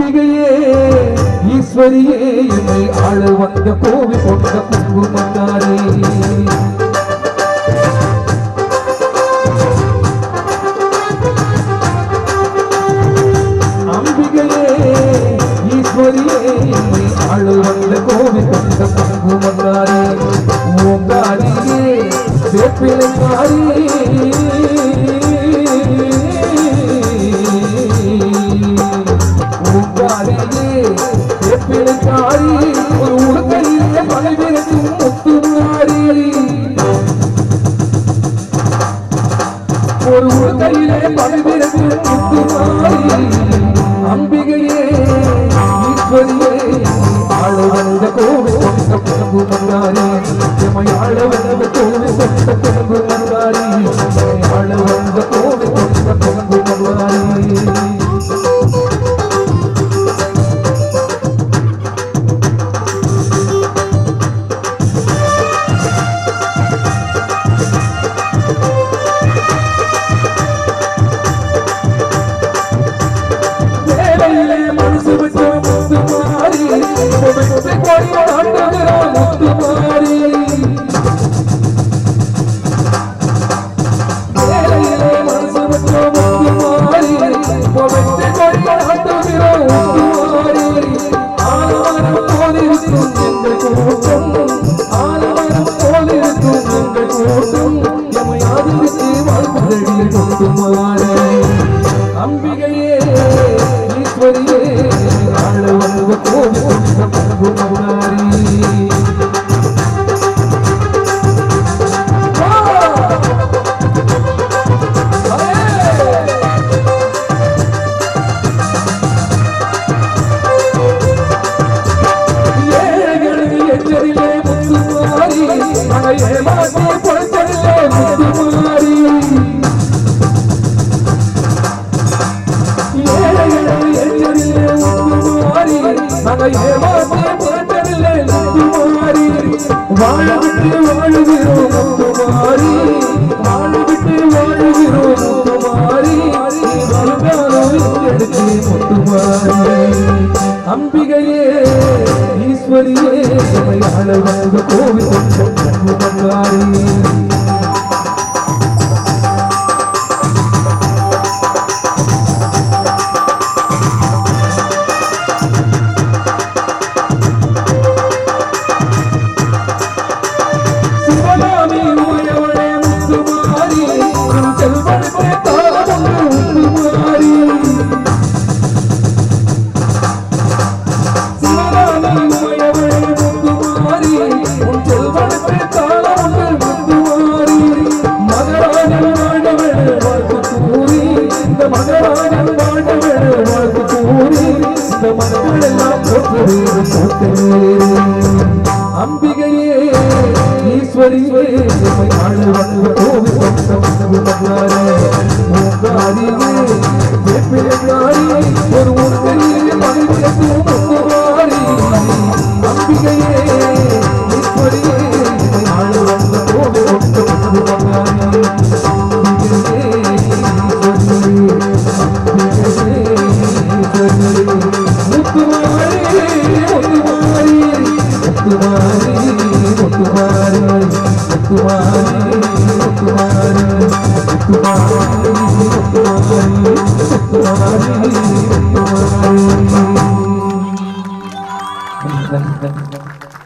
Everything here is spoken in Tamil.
அம்பிகையே ஈஸ்வரியே என்னை ஆள வந்த கோவில் கொண்ட குங்குமத்தாரே அம்பிகையே ஈஸ்வரியே என்னை ஆள வந்த கோவில் கொண்ட குங்குமத்தாரே ஓங்காரியே வேப்பிலைக்காரி பிழைக்காரி ஒரு உடுக்கையிலே பகைவிருக்கும் முத்துமாரி ஒரு உடுக்கையிலே பகைவிருக்கும் முத்துமாரி அம்பிகையே ஈஸ்வரியே ஆள வந்த கோவில் கொண்ட குழம்பு மந்தாரி எமை ஆள வந்த கோவில் கொண்ட குழம்பு மந்தாரி ஆள வந்த கோவில் கொண்ட குழம்பு மந்தாரி அம்பிகையே ஈஸ்வரியே ஆள வந்த கோவில் கொண்ட குங்குமத்தாரே வாழவிட்டு வாழுகிறோம் முத்துமாரி வாழவிட்டு வாழுகிறோம் முத்துமாரி எடுத்து முத்துமாரி அம்பிகையே ஈஸ்வரியே ஆள வந்த கோவில் கொண்ட குங்குமத்தாரே அம்பிகையே ஈஸ்வரியே ஆள வந்த கோவில் கொண்ட குங்குமத்தாரே ஓங்காரியே வேப்பிலைக்காரி ஒரு உடுக்கையிலே பகைவிருக்கும் முத்துமாரி அம்பிகையே ஈஸ்வரியே ஆள வந்த கோவில் கொண்ட குங்குமத்தாரே Thank you.